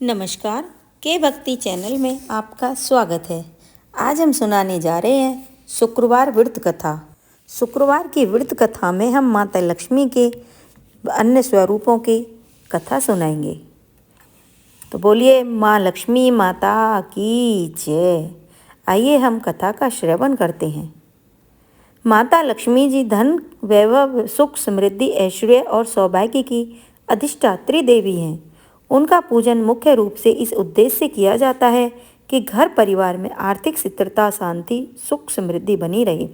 नमस्कार। के भक्ति चैनल में आपका स्वागत है। आज हम सुनाने जा रहे हैं शुक्रवार व्रत कथा। शुक्रवार की व्रत कथा में हम माता लक्ष्मी के अन्य स्वरूपों की कथा सुनाएंगे। तो बोलिए माँ लक्ष्मी माता की जय। आइए हम कथा का श्रवण करते हैं। माता लक्ष्मी जी धन, वैभव, सुख, समृद्धि, ऐश्वर्य और सौभाग्य की अधिष्ठात्री देवी हैं। उनका पूजन मुख्य रूप से इस उद्देश्य से किया जाता है कि घर परिवार में आर्थिक स्थिरता, शांति, सुख, समृद्धि बनी रहे।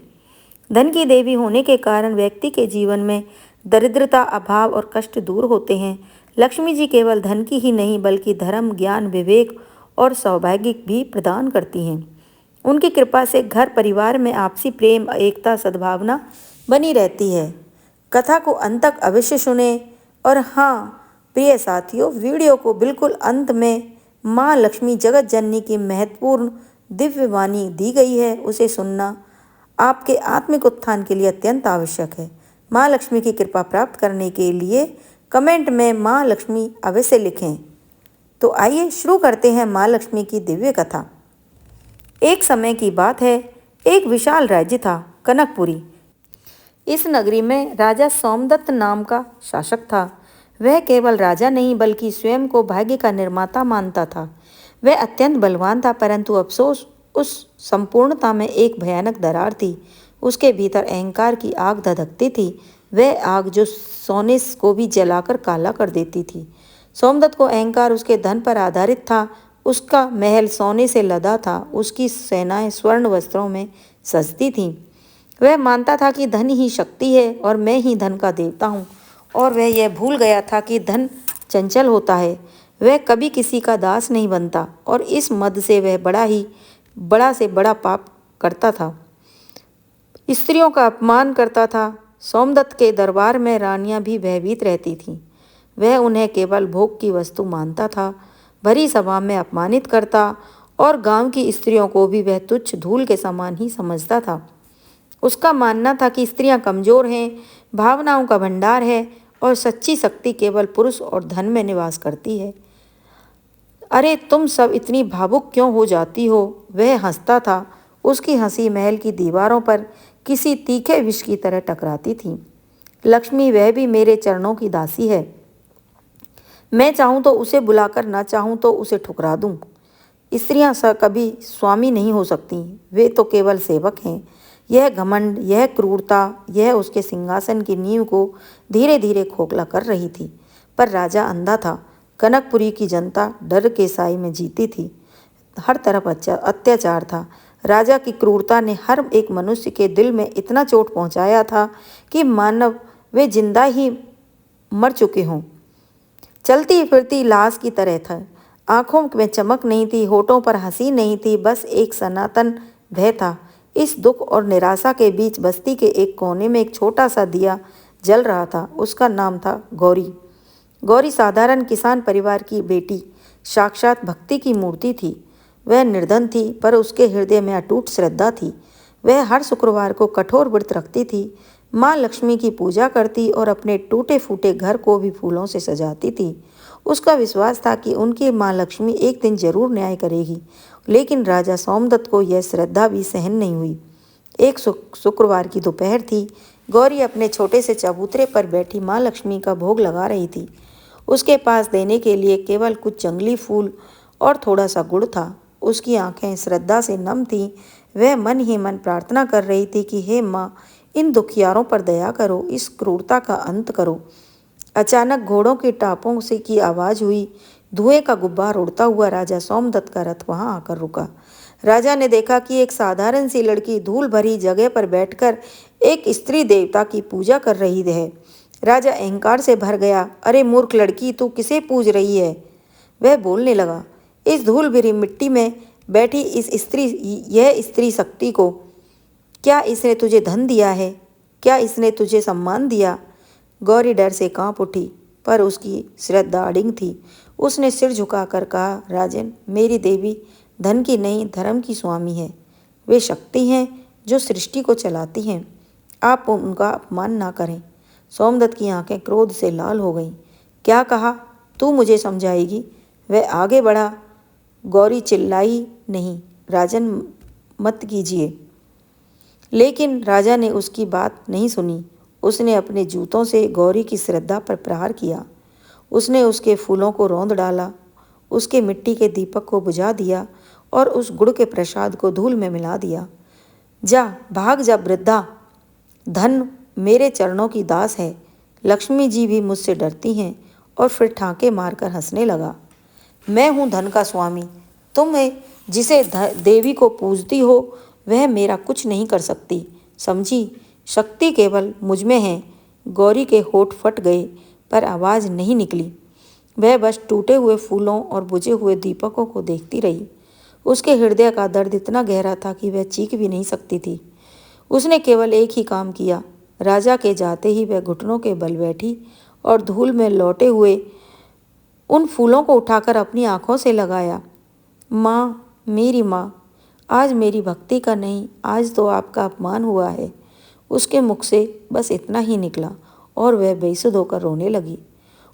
धन की देवी होने के कारण व्यक्ति के जीवन में दरिद्रता, अभाव और कष्ट दूर होते हैं। लक्ष्मी जी केवल धन की ही नहीं बल्कि धर्म, ज्ञान, विवेक और सौभाग्य भी प्रदान करती हैं। उनकी कृपा से घर परिवार में आपसी प्रेम, एकता, सद्भावना बनी रहती है। कथा को अंत तक अवश्य सुने। और हाँ प्रिय साथियों, वीडियो को बिल्कुल अंत में माँ लक्ष्मी जगत जननी की महत्वपूर्ण दिव्य वाणी दी गई है, उसे सुनना आपके आत्मिक उत्थान के लिए अत्यंत आवश्यक है। माँ लक्ष्मी की कृपा प्राप्त करने के लिए कमेंट में माँ लक्ष्मी अवश्य लिखें। तो आइए शुरू करते हैं माँ लक्ष्मी की दिव्य कथा। एक समय की बात है, एक विशाल राज्य था, कनकपुरी। इस नगरी में राजा सोमदत्त नाम का शासक था। वह केवल राजा नहीं बल्कि स्वयं को भाग्य का निर्माता मानता था। वह अत्यंत बलवान था, परंतु अफसोस उस संपूर्णता में एक भयानक दरार थी। उसके भीतर अहंकार की आग धधकती थी, वह आग जो सोने को भी जलाकर काला कर देती थी। सोमदत्त को अहंकार उसके धन पर आधारित था। उसका महल सोने से लदा था, उसकी सेनाएं स्वर्ण वस्त्रों में सजती थीं। वह मानता था कि धन ही शक्ति है और मैं ही धन का देवता हूँ, और वह यह भूल गया था कि धन चंचल होता है, वह कभी किसी का दास नहीं बनता, और इस मद से वह बड़ा से बड़ा पाप करता था। स्त्रियों का अपमान करता था। सोमदत्त के दरबार में रानियां भी भयभीत रहती थीं। वह उन्हें केवल भोग की वस्तु मानता था, भरी सभा में अपमानित करता, और गांव की स्त्रियों को भी वह तुच्छ धूल के समान ही समझता था। उसका मानना था कि स्त्रियां कमज़ोर हैं, भावनाओं का भंडार है, और सच्ची शक्ति केवल पुरुष और धन में निवास करती है। अरे तुम सब इतनी भावुक क्यों हो जाती हो? वह हंसता था। उसकी हंसी महल की दीवारों पर किसी तीखे विष की तरह टकराती थी। लक्ष्मी, वह भी मेरे चरणों की दासी है। मैं चाहूँ तो उसे बुलाकर, ना चाहूँ तो उसे ठुकरा दूँ। स्त्रियाँ कभी स्वामी नहीं हो सकती, वे तो केवल सेवक हैं। यह घमंड, यह क्रूरता, यह उसके सिंहासन की नींव को धीरे धीरे खोखला कर रही थी। पर राजा अंधा था। कनकपुरी की जनता डर के साए में जीती थी। हर तरफ अत्याचार था। राजा की क्रूरता ने हर एक मनुष्य के दिल में इतना चोट पहुंचाया था कि मानव वे जिंदा ही मर चुके हों। चलती फिरती लाश की तरह था। आंखों में चमक नहीं थी, होठों पर हंसी नहीं थी, बस एक सनातन भय था। इस दुख और निराशा के बीच बस्ती के एक कोने में एक छोटा सा दिया जल रहा था। उसका नाम था गौरी। गौरी साधारण किसान परिवार की बेटी, साक्षात भक्ति की मूर्ति थी। वह निर्धन थी, पर उसके हृदय में अटूट श्रद्धा थी। वह हर शुक्रवार को कठोर व्रत रखती थी, माँ लक्ष्मी की पूजा करती और अपने टूटे फूटे घर को भी फूलों से सजाती थी। उसका विश्वास था कि उनकी माँ लक्ष्मी एक दिन जरूर न्याय करेगी। लेकिन राजा सोमदत्त को यह श्रद्धा भी सहन नहीं हुई। एक शुक्रवार की दोपहर थी। गौरी अपने छोटे से चबूतरे पर बैठी माँ लक्ष्मी का भोग लगा रही थी। उसके पास देने के लिए केवल कुछ जंगली फूल और थोड़ा सा गुड़ था। उसकी आंखें श्रद्धा से नम थीं। वह मन ही मन प्रार्थना कर रही थी कि हे माँ, इन दुखियारों पर दया करो, इस क्रूरता का अंत करो। अचानक घोड़ों के टापों से की आवाज़ हुई। धुएं का गुब्बार उड़ता हुआ राजा सोमदत्त का रथ वहां आकर रुका। राजा ने देखा कि एक साधारण सी लड़की धूल भरी जगह पर बैठकर एक स्त्री देवता की पूजा कर रही है। राजा अहंकार से भर गया। अरे मूर्ख लड़की, तू किसे पूज रही है? वह बोलने लगा। इस धूल भरी मिट्टी में बैठी यह स्त्री शक्ति को। क्या इसने तुझे धन दिया है? क्या इसने तुझे सम्मान दिया? गौरी डर से कांप उठी, पर उसकी श्रद्धा अडिग थी। उसने सिर झुकाकर कहा, राजन, मेरी देवी धन की नहीं, धर्म की स्वामी है। वे शक्ति हैं जो सृष्टि को चलाती हैं। आप उनका अपमान ना करें। सोमदत्त की आंखें क्रोध से लाल हो गईं। क्या कहा? तू मुझे समझाएगी? वह आगे बढ़ा। गौरी चिल्लाई, नहीं राजन मत कीजिए। लेकिन राजा ने उसकी बात नहीं सुनी। उसने अपने जूतों से गौरी की श्रद्धा पर प्रहार किया। उसने उसके फूलों को रौंद डाला, उसके मिट्टी के दीपक को बुझा दिया और उस गुड़ के प्रसाद को धूल में मिला दिया। जा भाग जा वृद्धा, धन मेरे चरणों की दास है। लक्ष्मी जी भी मुझसे डरती हैं। और फिर ठाके मारकर हंसने लगा। मैं हूँ धन का स्वामी। तुम्हें जिसे देवी को पूजती हो वह मेरा कुछ नहीं कर सकती, समझी? शक्ति केवल मुझ में है। गौरी के होठ फट गए पर आवाज़ नहीं निकली। वह बस टूटे हुए फूलों और बुझे हुए दीपकों को देखती रही। उसके हृदय का दर्द इतना गहरा था कि वह चीख भी नहीं सकती थी। उसने केवल एक ही काम किया। राजा के जाते ही वह घुटनों के बल बैठी और धूल में लौटे हुए उन फूलों को उठाकर अपनी आंखों से लगाया। माँ, मेरी माँ, आज मेरी भक्ति का नहीं, आज तो आपका अपमान हुआ है। उसके मुख से बस इतना ही निकला और वह बेसुध होकर रोने लगी।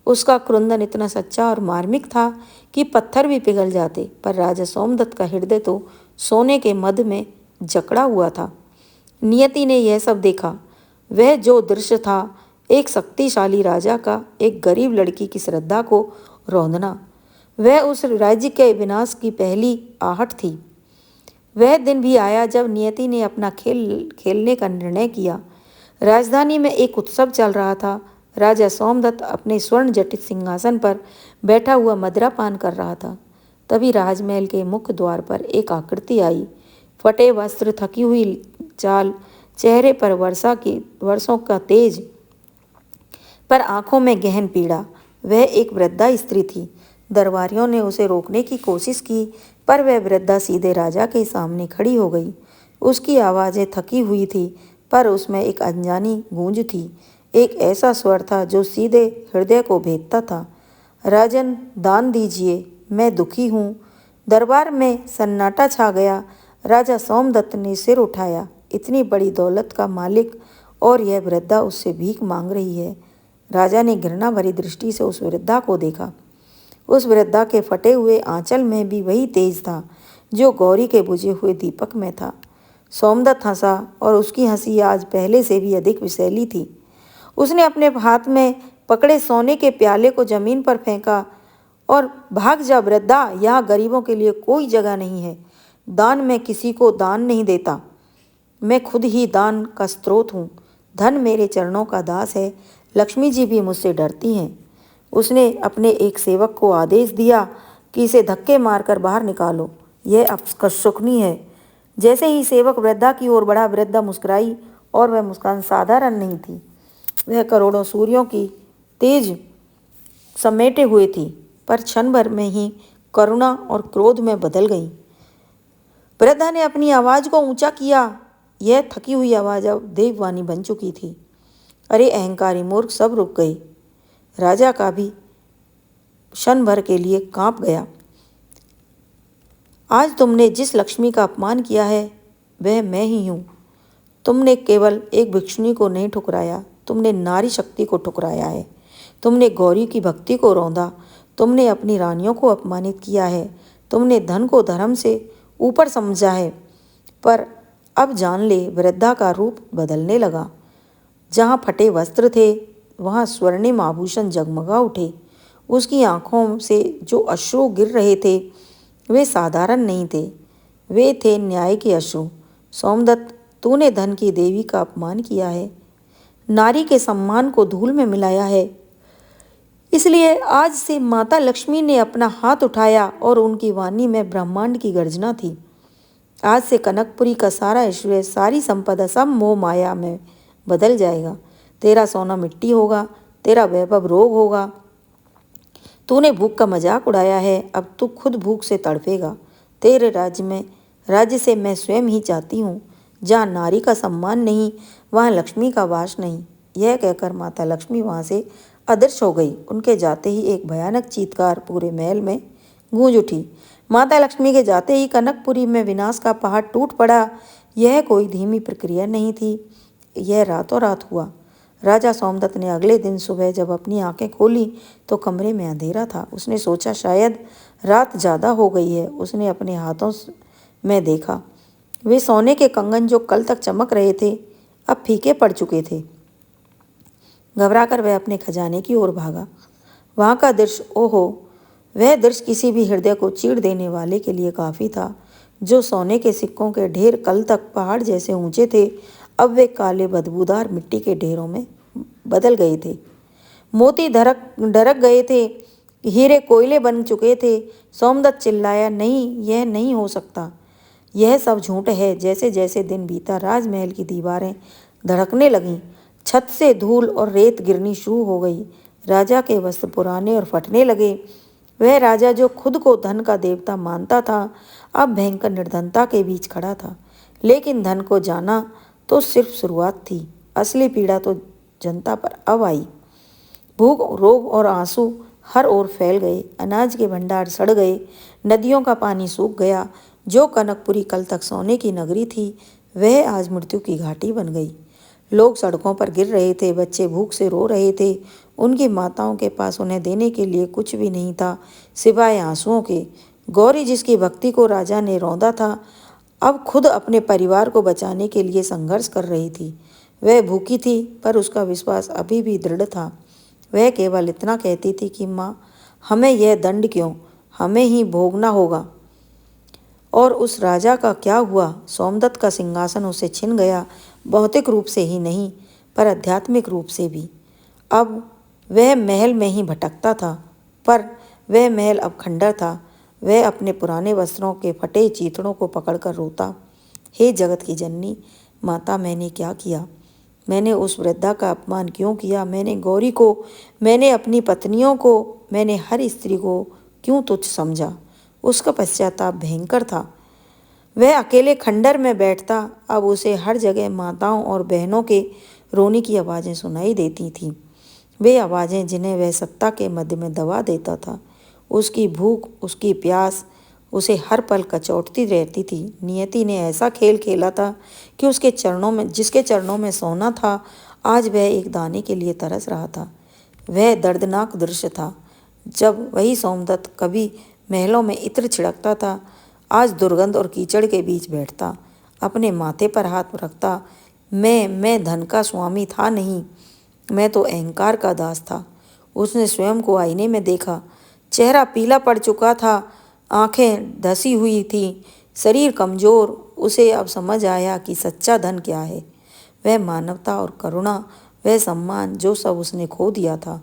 उसका क्रुंदन इतना सच्चा और मार्मिक था कि पत्थर भी पिघल जाते। पर राजा सोमदत्त का हृदय तो सोने के मद में जकड़ा हुआ था। नियति ने यह सब देखा। वह जो दृश्य था, एक शक्तिशाली राजा का एक गरीब लड़की की श्रद्धा को रौंदना, वह उस राज्य के विनाश की पहली आहट थी। वह दिन भी आया जब नियति ने अपना खेल खेलने का निर्णय किया। राजधानी में एक उत्सव चल रहा था। राजा सोमदत्त अपने स्वर्ण जटित सिंहासन पर बैठा हुआ मदिरा पान कर रहा था। तभी राजमहल के मुख्य द्वार पर एक आकृति आई। फटे वस्त्र, थकी हुई चाल, चेहरे पर वर्षों का तेज, पर आंखों में गहन पीड़ा। वह एक वृद्धा स्त्री थी। दरबारियों ने उसे रोकने की कोशिश की, पर वह वृद्धा सीधे राजा के सामने खड़ी हो गई। उसकी आवाज़ें थकी हुई थी, पर उसमें एक अनजानी गूंज थी। एक ऐसा स्वर था जो सीधे हृदय को भेदता था। राजन, दान दीजिए, मैं दुखी हूँ। दरबार में सन्नाटा छा गया। राजा सोमदत्त ने सिर उठाया। इतनी बड़ी दौलत का मालिक और यह वृद्धा उससे भीख मांग रही है। राजा ने घृणा भरी दृष्टि से उस वृद्धा को देखा। उस वृद्धा के फटे हुए आंचल में भी वही तेज था जो गौरी के बुझे हुए दीपक में था। सोमदत्त हंसा और उसकी हंसी आज पहले से भी अधिक विषैली थी। उसने अपने हाथ में पकड़े सोने के प्याले को जमीन पर फेंका और भाग जा वृद्धा, यहाँ गरीबों के लिए कोई जगह नहीं है। दान मैं किसी को दान नहीं देता, मैं खुद ही दान का स्रोत हूँ। धन मेरे चरणों का दास है। लक्ष्मी जी भी मुझसे डरती हैं। उसने अपने एक सेवक को आदेश दिया कि इसे धक्के मारकर बाहर निकालो, यह अपशकुनी है। जैसे ही सेवक वृद्धा की ओर बढ़ा, वृद्धा मुस्कुराई और वह मुस्कान साधारण नहीं थी। वह करोड़ों सूर्यों की तेज समेटे हुए थी, पर क्षण भर में ही करुणा और क्रोध में बदल गई। वृद्धा ने अपनी आवाज़ को ऊंचा किया। यह थकी हुई आवाज़ अब देववाणी बन चुकी थी। अरे अहंकारी मूर्ख, सब रुक गए। राजा का भी क्षण भर के लिए कांप गया। आज तुमने जिस लक्ष्मी का अपमान किया है वह मैं ही हूँ। तुमने केवल एक भिक्षुणी को नहीं ठुकराया, तुमने नारी शक्ति को ठुकराया है। तुमने गौरी की भक्ति को रौंदा, तुमने अपनी रानियों को अपमानित किया है, तुमने धन को धर्म से ऊपर समझा है। पर अब जान ले, वृद्धा का रूप बदलने लगा। जहाँ फटे वस्त्र थे वहाँ स्वर्णिम आभूषण जगमगा उठे। उसकी आंखों से जो अश्रु गिर रहे थे वे साधारण नहीं थे, वे थे न्याय के अश्रु। सोमदत्त, तूने धन की देवी का अपमान किया है, नारी के सम्मान को धूल में मिलाया है। इसलिए आज से माता लक्ष्मी ने अपना हाथ उठाया और उनकी वाणी में ब्रह्मांड की गर्जना थी। आज से कनकपुरी का सारा ऐश्वर्य, सारी संपदा सब मोह माया में बदल जाएगा। तेरा सोना मिट्टी होगा, तेरा वैभव रोग होगा। तूने भूख का मजाक उड़ाया है, अब तू खुद भूख से तड़पेगा। तेरे राज्य से मैं स्वयं ही चाहती हूँ। जहाँ नारी का सम्मान नहीं वहाँ लक्ष्मी का वास नहीं। यह कहकर माता लक्ष्मी वहाँ से अदृश्य हो गई। उनके जाते ही एक भयानक चीत्कार पूरे महल में गूंज उठी। माता लक्ष्मी के जाते ही कनकपुरी में विनाश का पहाड़ टूट पड़ा। यह कोई धीमी प्रक्रिया नहीं थी, यह रातों रात हुआ। राजा सोमदत्त ने अगले दिन सुबह जब अपनी आंखें खोली तो कमरे में अंधेरा था। उसने सोचा शायद रात ज़्यादा हो गई है, उसने अपने हाथों में देखा। वे सोने के कंगन जो कल तक चमक रहे थे अब फीके पड़ चुके थे। घबराकर वह अपने खजाने की ओर भागा। वहाँ का दृश्य, ओहो, वह दृश्य किसी भी हृदय को चीर देने वाले के लिए काफ़ी था। जो सोने के सिक्कों के ढेर कल तक पहाड़ जैसे ऊंचे थे, अब वे काले बदबूदार मिट्टी के ढेरों में बदल गए थे। मोती ढरक गए थे, हीरे कोयले बन चुके थे। सोमदत्त चिल्लाया, नहीं, यह नहीं हो सकता, यह सब झूठ है। जैसे जैसे दिन बीता, राजमहल की दीवारें धड़कने लगीं, छत से धूल और रेत गिरनी शुरू हो गई। राजा के वस्त्र पुराने और फटने लगे। वह राजा जो खुद को धन का देवता मानता था, अब भयंकर निर्धनता के बीच खड़ा था। लेकिन धन को जाना तो सिर्फ शुरुआत थी, असली पीड़ा तो जनता पर अब आई। भूख, रोग और आंसू हर ओर फैल गए। अनाज के भंडार सड़ गए, नदियों का पानी सूख गया। जो कनकपुरी कल तक सोने की नगरी थी, वह आज मृत्यु की घाटी बन गई। लोग सड़कों पर गिर रहे थे, बच्चे भूख से रो रहे थे। उनकी माताओं के पास उन्हें देने के लिए कुछ भी नहीं था सिवाय आंसुओं के। गौरी, जिसकी भक्ति को राजा ने रौंदा था, अब खुद अपने परिवार को बचाने के लिए संघर्ष कर रही थी। वह भूखी थी, पर उसका विश्वास अभी भी दृढ़ था। वह केवल इतना कहती थी कि माँ, हमें यह दंड क्यों, हमें ही भोगना होगा। और उस राजा का क्या हुआ? सोमदत्त का सिंहासन उसे छिन गया, भौतिक रूप से ही नहीं, पर आध्यात्मिक रूप से भी। अब वह महल में ही भटकता था, पर वह महल अब खंडर था। वह अपने पुराने वस्त्रों के फटे चीथड़ों को पकड़कर रोता, हे जगत की जननी माता, मैंने क्या किया? मैंने उस वृद्धा का अपमान क्यों किया? मैंने गौरी को, मैंने अपनी पत्नियों को, मैंने हर स्त्री को क्यों तुच्छ समझा? उसका पश्चाताप भयंकर था। वह अकेले खंडर में बैठता, अब उसे हर जगह माताओं और बहनों के रोने की आवाज़ें सुनाई देती थीं। वे आवाज़ें जिन्हें वह सत्ता के मध्य में दबा देता था। उसकी भूख, उसकी प्यास उसे हर पल कचोटती रहती थी। नियति ने ऐसा खेल खेला था कि उसके चरणों में, जिसके चरणों में सोना था, आज वह एक दाने के लिए तरस रहा था। वह दर्दनाक दृश्य था। जब वही सोमदत्त कभी महलों में इत्र छिड़कता था, आज दुर्गंध और कीचड़ के बीच बैठता, अपने माथे पर हाथ रखता। मैं धन का स्वामी था नहीं, मैं तो अहंकार का दास था। उसने स्वयं को आईने में देखा। चेहरा पीला पड़ चुका था, आंखें धसी हुई थी, शरीर कमजोर। उसे अब समझ आया कि सच्चा धन क्या है। वह मानवता और करुणा, वह सम्मान जो सब उसने खो दिया था।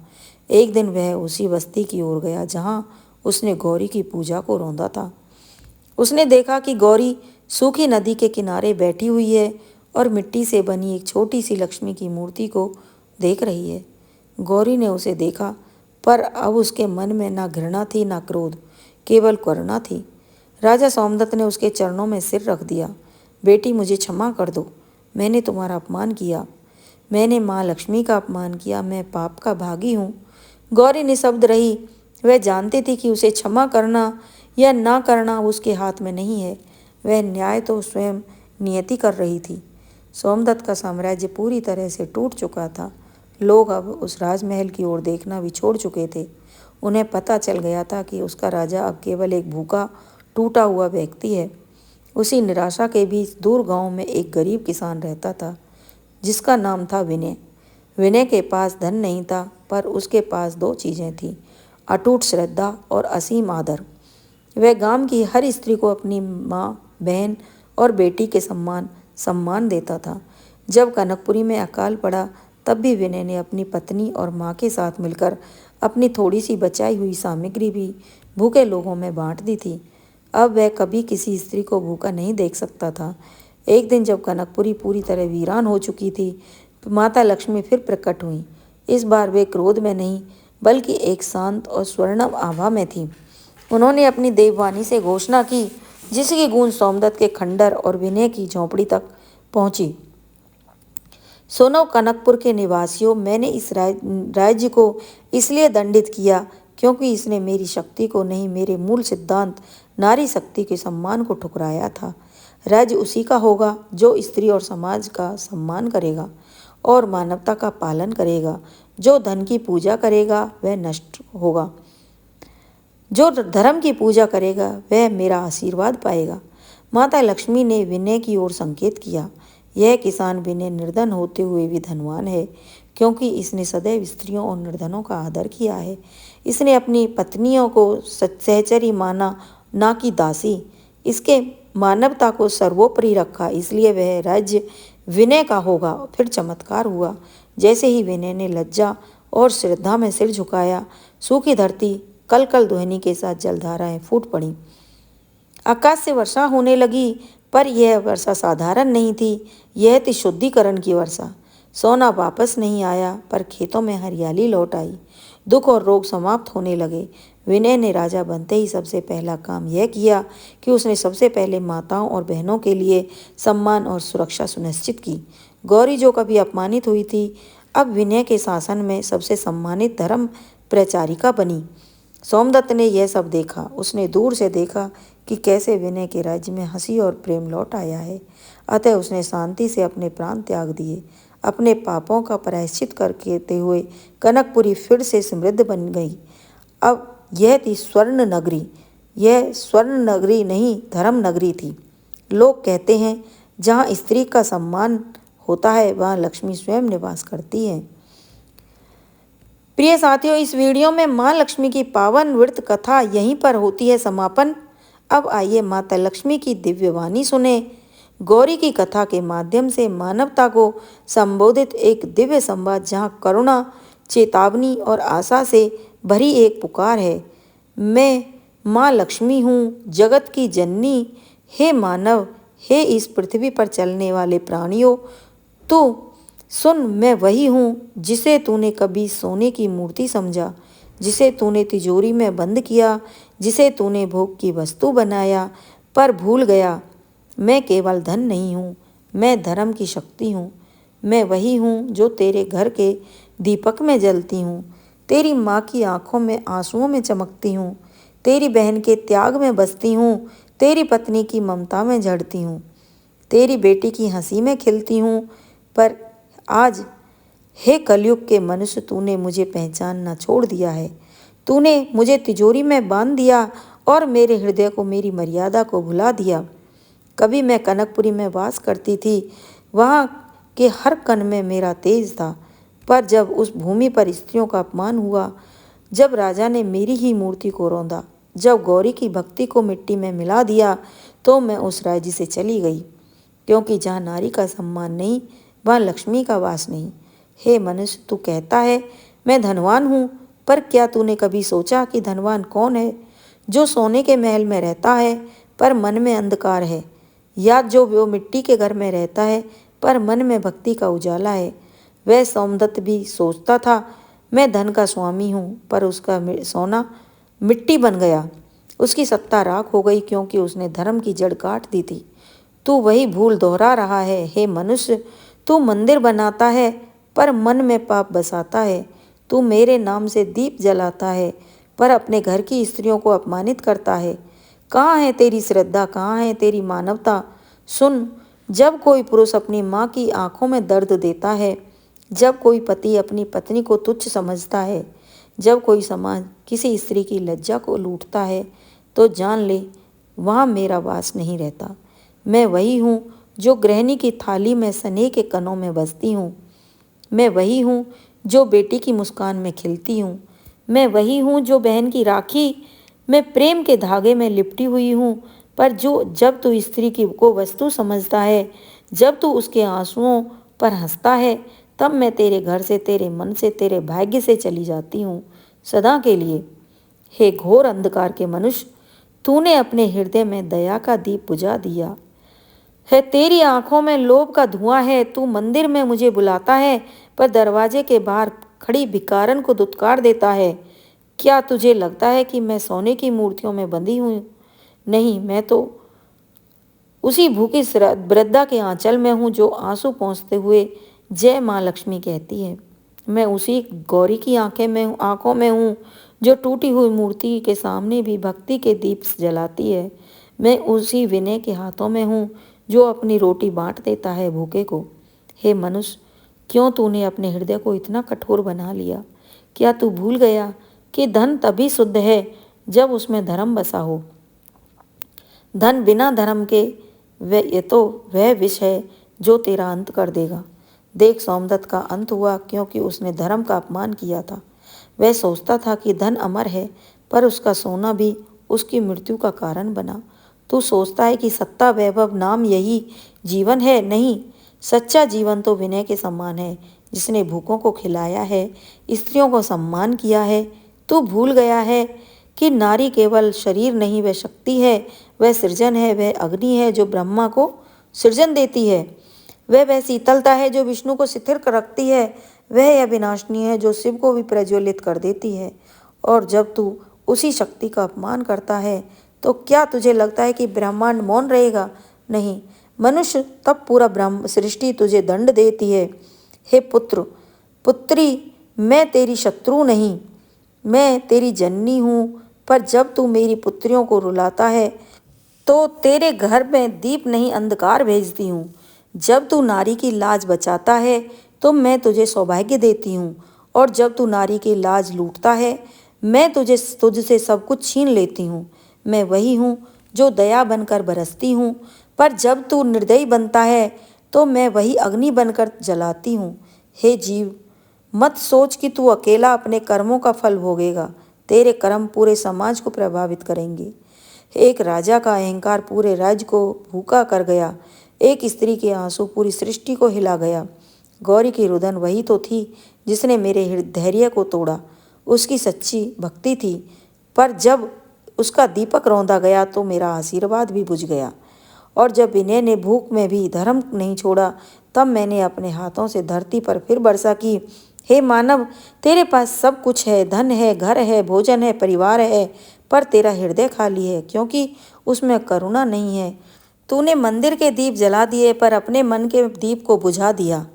एक दिन वह उसी बस्ती की ओर गया जहाँ उसने गौरी की पूजा को रौंदा था। उसने देखा कि गौरी सूखी नदी के किनारे बैठी हुई है और मिट्टी से बनी एक छोटी सी लक्ष्मी की मूर्ति को देख रही है। गौरी ने उसे देखा, पर अब उसके मन में ना घृणा थी ना क्रोध, केवल करुणा थी। राजा सोमदत्त ने उसके चरणों में सिर रख दिया। बेटी, मुझे क्षमा कर दो, मैंने तुम्हारा अपमान किया, मैंने माँ लक्ष्मी का अपमान किया, मैं पाप का भागी हूँ। गौरी निशब्द रही। वह जानती थी कि उसे क्षमा करना या ना करना उसके हाथ में नहीं है। वह न्याय तो स्वयं नियति कर रही थी। सोमदत्त का साम्राज्य पूरी तरह से टूट चुका था। लोग अब उस राजमहल की ओर देखना भी छोड़ चुके थे। उन्हें पता चल गया था कि उसका राजा अब केवल एक भूखा, टूटा हुआ व्यक्ति है। उसी निराशा के बीच दूर गांव में एक गरीब किसान रहता था, जिसका नाम था विनय। विनय के पास धन नहीं था, पर उसके पास दो चीज़ें थीं, अटूट श्रद्धा और असीम आदर। वह गांव की हर स्त्री को अपनी माँ, बहन और बेटी के सम्मान देता था। जब कनकपुरी में अकाल पड़ा, तब भी विनय ने अपनी पत्नी और माँ के साथ मिलकर अपनी थोड़ी सी बचाई हुई सामग्री भी भूखे लोगों में बांट दी थी। अब वह कभी किसी स्त्री को भूखा नहीं देख सकता था। एक दिन जब कनकपुरी पूरी तरह वीरान हो चुकी थी, तो माता लक्ष्मी फिर प्रकट हुई। इस बार वे क्रोध में नहीं, बल्कि एक शांत और स्वर्णिम आभा में थी। उन्होंने अपनी देववाणी से घोषणा की, जिसकी गूंज सोमदत्त के खंडर और विनय की झोंपड़ी तक पहुंची। सुनो कनकपुर के निवासियों, मैंने इस राज्य को इसलिए दंडित किया क्योंकि इसने मेरी शक्ति को नहीं, मेरे मूल सिद्धांत नारी शक्ति के सम्मान को ठुकराया था। राज्य उसी का होगा जो स्त्री और समाज का सम्मान करेगा और मानवता का पालन करेगा। जो धन की पूजा करेगा वह नष्ट होगा, जो धर्म की पूजा करेगा वह मेरा आशीर्वाद पाएगा। माता लक्ष्मी ने विनय की ओर संकेत किया। यह किसान विनय निर्धन होते हुए भी धनवान है, क्योंकि इसने सदैव स्त्रियों और निर्धनों का आदर किया है। इसने अपनी पत्नियों को सहचरी माना, ना कि दासी। इसके मानवता को सर्वोपरि रखा, इसलिए वह राज्य विनय का होगा। फिर चमत्कार हुआ। जैसे ही विनय ने लज्जा और श्रद्धा में सिर झुकाया, सूखी धरती कल कल ध्वनि के साथ जलधाराएं फूट पड़ी। आकाश से वर्षा होने लगी, पर यह वर्षा साधारण नहीं थी, यह थी शुद्धिकरण की वर्षा। सोना वापस नहीं आया, पर खेतों में हरियाली लौट आई। दुख और रोग समाप्त होने लगे। विनय ने राजा बनते ही सबसे पहला काम यह किया कि उसने सबसे पहले माताओं और बहनों के लिए सम्मान और सुरक्षा सुनिश्चित की। गौरी जो कभी अपमानित हुई थी, अब विनय के शासन में सबसे सम्मानित धर्म प्रचारिका बनी। सोमदत्त ने यह सब देखा। उसने दूर से देखा कि कैसे विनय के राज्य में हंसी और प्रेम लौट आया है। अतः उसने शांति से अपने प्राण त्याग दिए। अपने पापों का प्रायश्चित करते हुए कनकपुरी फिर से समृद्ध बन गई। अब यह थी स्वर्ण नगरी। यह स्वर्ण नगरी नहीं, धर्म नगरी थी। लोग कहते हैं जहाँ स्त्री का सम्मान होता है वहाँ लक्ष्मी स्वयं निवास करती है। प्रिय साथियों, इस वीडियो में माँ लक्ष्मी की पावन व्रत कथा यहीं पर होती है समापन। अब आइए माता लक्ष्मी की दिव्य वाणी सुने। गौरी की कथा के माध्यम से मानवता को संबोधित एक दिव्य संवाद, जहाँ करुणा, चेतावनी और आशा से भरी एक पुकार है। मैं माँ लक्ष्मी हूँ, जगत की जननी। हे मानव, हे इस पृथ्वी पर चलने वाले प्राणियों, तू सुन, मैं वही हूँ जिसे तूने कभी सोने की मूर्ति समझा, जिसे तूने तिजोरी में बंद किया, जिसे तूने भोग की वस्तु बनाया, पर भूल गया मैं केवल धन नहीं हूँ, मैं धर्म की शक्ति हूँ। मैं वही हूँ जो तेरे घर के दीपक में जलती हूँ, तेरी माँ की आँखों में आंसुओं में चमकती हूँ, तेरी बहन के त्याग में बसती हूँ, तेरी पत्नी की ममता में झड़ती हूँ, तेरी बेटी की हंसी में खिलती हूँ। पर आज हे कलयुग के मनुष्य, तूने मुझे पहचानना छोड़ दिया है। तूने मुझे तिजोरी में बांध दिया और मेरे हृदय को, मेरी मर्यादा को भुला दिया। कभी मैं कनकपुरी में वास करती थी, वहाँ के हर कण में मेरा तेज था, पर जब उस भूमि पर स्त्रियों का अपमान हुआ, जब राजा ने मेरी ही मूर्ति को रौंदा, जब गौरी की भक्ति को मिट्टी में मिला दिया, तो मैं उस राज्य से चली गई। क्योंकि जहाँ नारी का सम्मान नहीं, वहाँ लक्ष्मी का वास नहीं। हे मनुष्य, तू कहता है मैं धनवान हूँ, पर क्या तूने कभी सोचा कि धनवान कौन है? जो सोने के महल में रहता है पर मन में अंधकार है, या जो वो मिट्टी के घर में रहता है पर मन में भक्ति का उजाला है। वह सोमदत्त भी सोचता था मैं धन का स्वामी हूँ, पर उसका सोना मिट्टी बन गया, उसकी सत्ता राख हो गई, क्योंकि उसने धर्म की जड़ काट दी थी। तू वही भूल दोहरा रहा है। हे मनुष्य, तू मंदिर बनाता है पर मन में पाप बसाता है। तू मेरे नाम से दीप जलाता है पर अपने घर की स्त्रियों को अपमानित करता है। कहाँ है तेरी श्रद्धा, कहाँ है तेरी मानवता? सुन, जब कोई पुरुष अपनी माँ की आंखों में दर्द देता है, जब कोई पति अपनी पत्नी को तुच्छ समझता है, जब कोई समाज किसी स्त्री की लज्जा को लूटता है, तो जान ले वहाँ मेरा वास नहीं रहता। मैं वही हूँ जो गृहिणी की थाली में स्नेह के कणों में बसती हूँ। मैं वही हूँ जो बेटी की मुस्कान में खिलती हूँ। मैं वही हूँ जो बहन की राखी में प्रेम के धागे में लिपटी हुई हूँ। पर जब तू स्त्री को वस्तु समझता है, जब तू उसके आंसुओं पर हंसता है, तब मैं तेरे घर से, तेरे मन से, तेरे भाग्य से चली जाती हूँ, सदा के लिए। हे घोर अंधकार के मनुष्य, तूने अपने हृदय में दया का दीप बुझा दिया है। तेरी आंखों में लोभ का धुआं है। तू मंदिर में मुझे बुलाता है, पर दरवाजे के बाहर खड़ी भिखारन को दुत्कार देता है। क्या तुझे लगता है कि मैं सोने की मूर्तियों में बंधी हूँ? नहीं, मैं तो उसी भूखी वृद्धा के आंचल में हूँ जो आंसू पोंछते हुए जय माँ लक्ष्मी कहती है। मैं उसी गौरी की आंखों में हूँ जो टूटी हुई मूर्ति के सामने भी भक्ति के दीप जलाती है। मैं उसी विनय के हाथों में हूँ जो अपनी रोटी बांट देता है भूखे को। हे मनुष्य, क्यों तूने अपने हृदय को इतना कठोर बना लिया? क्या तू भूल गया कि धन तभी शुद्ध है जब उसमें धर्म बसा हो। धन बिना धर्म के ये तो वह विष है जो तेरा अंत कर देगा। देख, सोमदत्त का अंत हुआ क्योंकि उसने धर्म का अपमान किया था। वह सोचता था कि धन अमर है, पर उसका सोना भी उसकी मृत्यु का कारण बना। तू सोचता है कि सत्ता, वैभव, नाम यही जीवन है। नहीं, सच्चा जीवन तो विनय के समान है, जिसने भूखों को खिलाया है, स्त्रियों को सम्मान किया है। तू भूल गया है कि नारी केवल शरीर नहीं, वह शक्ति है, वह सृजन है, वह अग्नि है जो ब्रह्मा को सृजन देती है, वह शीतलता है जो विष्णु को शिथिल कर रखती है, वह अविनाशिनी है जो शिव को भी प्रज्वलित कर देती है। और जब तू उसी शक्ति का अपमान करता है तो क्या तुझे लगता है कि ब्रह्मांड मौन रहेगा? नहीं, मनुष्य तब पूरा ब्रह्म सृष्टि तुझे दंड देती है। हे पुत्र, पुत्री, मैं तेरी शत्रु नहीं, मैं तेरी जननी हूँ। पर जब तू मेरी पुत्रियों को रुलाता है तो तेरे घर में दीप नहीं, अंधकार भेजती हूँ। जब तू नारी की लाज बचाता है तो मैं तुझे सौभाग्य देती हूँ, और जब तू नारी की लाज लूटता है मैं तुझसे सब कुछ छीन लेती हूँ। मैं वही हूँ जो दया बनकर बरसती हूँ, पर जब तू निर्दयी बनता है तो मैं वही अग्नि बनकर जलाती हूँ। हे जीव, मत सोच कि तू अकेला अपने कर्मों का फल भोगेगा। तेरे कर्म पूरे समाज को प्रभावित करेंगे। एक राजा का अहंकार पूरे राज्य को भूखा कर गया। एक स्त्री के आंसू पूरी सृष्टि को हिला गया। गौरी की रुदन वही तो थी जिसने मेरे धैर्य को तोड़ा। उसकी सच्ची भक्ति थी, पर जब उसका दीपक रौंदा गया तो मेरा आशीर्वाद भी बुझ गया। और जब विनय ने भूख में भी धर्म नहीं छोड़ा, तब मैंने अपने हाथों से धरती पर फिर वर्षा की। हे मानव, तेरे पास सब कुछ है, धन है, घर है, भोजन है, परिवार है, पर तेरा हृदय खाली है क्योंकि उसमें करुणा नहीं है। तूने मंदिर के दीप जला दिए पर अपने मन के दीप को बुझा दिया।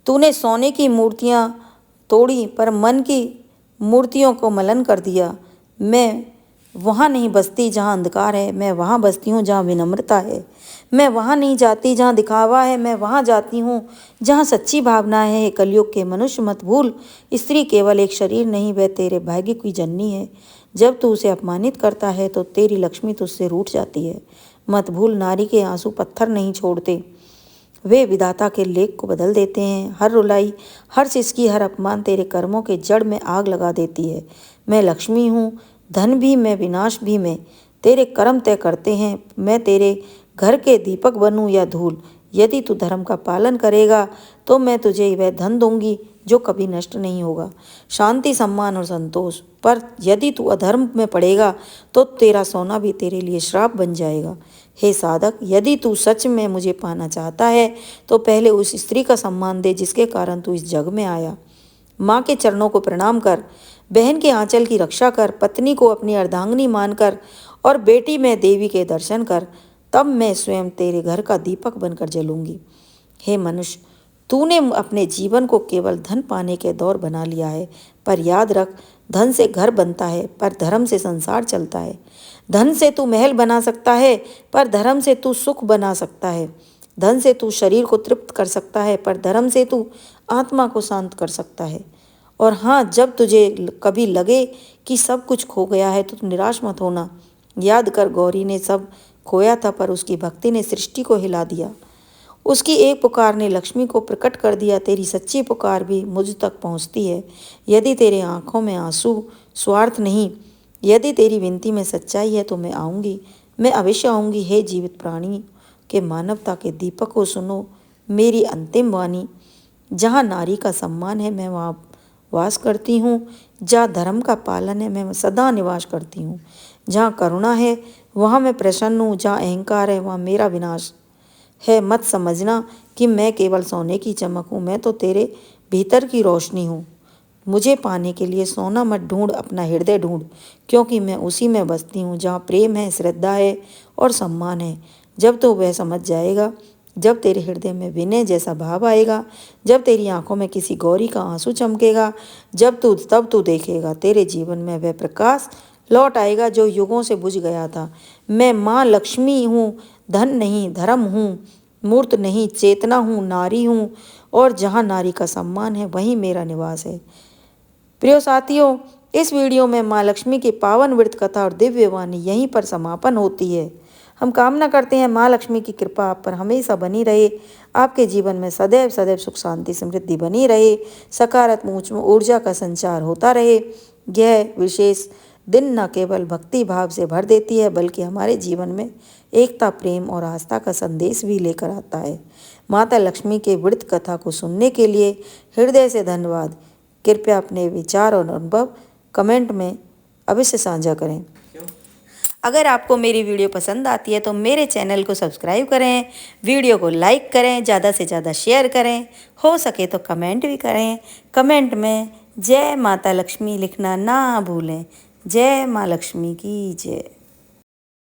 तूने सोने की मूर्तियाँ तोड़ी पर मन की मूर्तियों को मलन कर दिया। मैं वहाँ नहीं बसती जहाँ अंधकार है, मैं वहाँ बसती हूँ जहाँ विनम्रता है। मैं वहाँ नहीं जाती जहाँ दिखावा है, मैं वहाँ जाती हूँ जहाँ सच्ची भावना है। कलयुग के मनुष्य मत भूल, स्त्री केवल एक शरीर नहीं, वह तेरे भाग्य की जननी है। जब तू उसे अपमानित करता है तो तेरी लक्ष्मी तुझसे रूठ जाती है। मत भूल, नारी के आंसू पत्थर नहीं छोड़ते, वे विधाता के लेख को बदल देते हैं। हर रुलाई, हर सिसकी, हर अपमान तेरे कर्मों के जड़ में आग लगा देती है। मैं लक्ष्मी हूँ, धन भी मैं, विनाश भी मैं। तेरे कर्म तय करते हैं मैं तेरे घर के दीपक बनूं या धूल। यदि तू धर्म का पालन करेगा तो मैं तुझे वह धन दूंगी जो कभी नष्ट नहीं होगा, शांति, सम्मान और संतोष। पर यदि तू अधर्म में पड़ेगा तो तेरा सोना भी तेरे लिए श्राप बन जाएगा। हे साधक, यदि तू सच में मुझे पाना चाहता है तो पहले उस स्त्री का सम्मान दे जिसके कारण तू इस जग में आया। माँ के चरणों को प्रणाम कर, बहन के आंचल की रक्षा कर, पत्नी को अपनी अर्धांगिनी मानकर और बेटी में देवी के दर्शन कर, तब मैं स्वयं तेरे घर का दीपक बनकर जलूंगी। हे मनुष्य, तूने अपने जीवन को केवल धन पाने के दौर बना लिया है, पर याद रख, धन से घर बनता है पर धर्म से संसार चलता है। धन से तू महल बना सकता है पर धर्म से तू सुख बना सकता है। धन से तू शरीर को तृप्त कर सकता है पर धर्म से तू आत्मा को शांत कर सकता है। और हाँ, जब तुझे कभी लगे कि सब कुछ खो गया है तो निराश मत होना। याद कर, गौरी ने सब खोया था पर उसकी भक्ति ने सृष्टि को हिला दिया। उसकी एक पुकार ने लक्ष्मी को प्रकट कर दिया। तेरी सच्ची पुकार भी मुझ तक पहुंचती है। यदि तेरे आंखों में आंसू स्वार्थ नहीं, यदि तेरी विनती में सच्चाई है तो मैं आऊँगी, मैं अवश्य आऊँगी। हे जीवित प्राणी के मानवता के दीपक को सुनो मेरी अंतिम वाणी। जहाँ नारी का सम्मान है मैं वहाँ वास करती हूँ, जहाँ धर्म का पालन है मैं सदा निवास करती हूँ, जहाँ करुणा है वहाँ मैं प्रसन्न हूँ, जहाँ अहंकार है वहाँ मेरा विनाश है। मत समझना कि मैं केवल सोने की चमक हूँ, मैं तो तेरे भीतर की रोशनी हूँ। मुझे पाने के लिए सोना मत ढूंढ, अपना हृदय ढूंढ, क्योंकि मैं उसी में बसती हूँ जहाँ प्रेम है, श्रद्धा है और सम्मान है। जब तो वह समझ जाएगा, जब तेरे हृदय में विनय जैसा भाव आएगा, जब तेरी आंखों में किसी गौरी का आंसू चमकेगा, तब तू देखेगा तेरे जीवन में वह प्रकाश लौट आएगा जो युगों से बुझ गया था। मैं माँ लक्ष्मी हूँ, धन नहीं, धर्म हूँ, मूर्त नहीं, चेतना हूँ, नारी हूँ, और जहाँ नारी का सम्मान है वहीं मेरा निवास है। प्रिय साथियों, इस वीडियो में माँ लक्ष्मी की पावन व्रत कथा और दिव्य वाणी यहीं पर समापन होती है। हम कामना करते हैं माँ लक्ष्मी की कृपा आप पर हमेशा बनी रहे, आपके जीवन में सदैव सदैव सुख शांति समृद्धि बनी रहे, सकारात्मक ऊर्जा का संचार होता रहे। यह विशेष दिन न केवल भक्ति भाव से भर देती है बल्कि हमारे जीवन में एकता, प्रेम और आस्था का संदेश भी लेकर आता है। माता लक्ष्मी के व्रत कथा को सुनने के लिए हृदय से धन्यवाद। कृपया अपने विचार और अनुभव कमेंट में अवश्य साझा करें। अगर आपको मेरी वीडियो पसंद आती है तो मेरे चैनल को सब्सक्राइब करें, वीडियो को लाइक करें, ज़्यादा से ज़्यादा शेयर करें, हो सके तो कमेंट भी करें। कमेंट में जय माता लक्ष्मी लिखना ना भूलें। जय माँ लक्ष्मी की जय।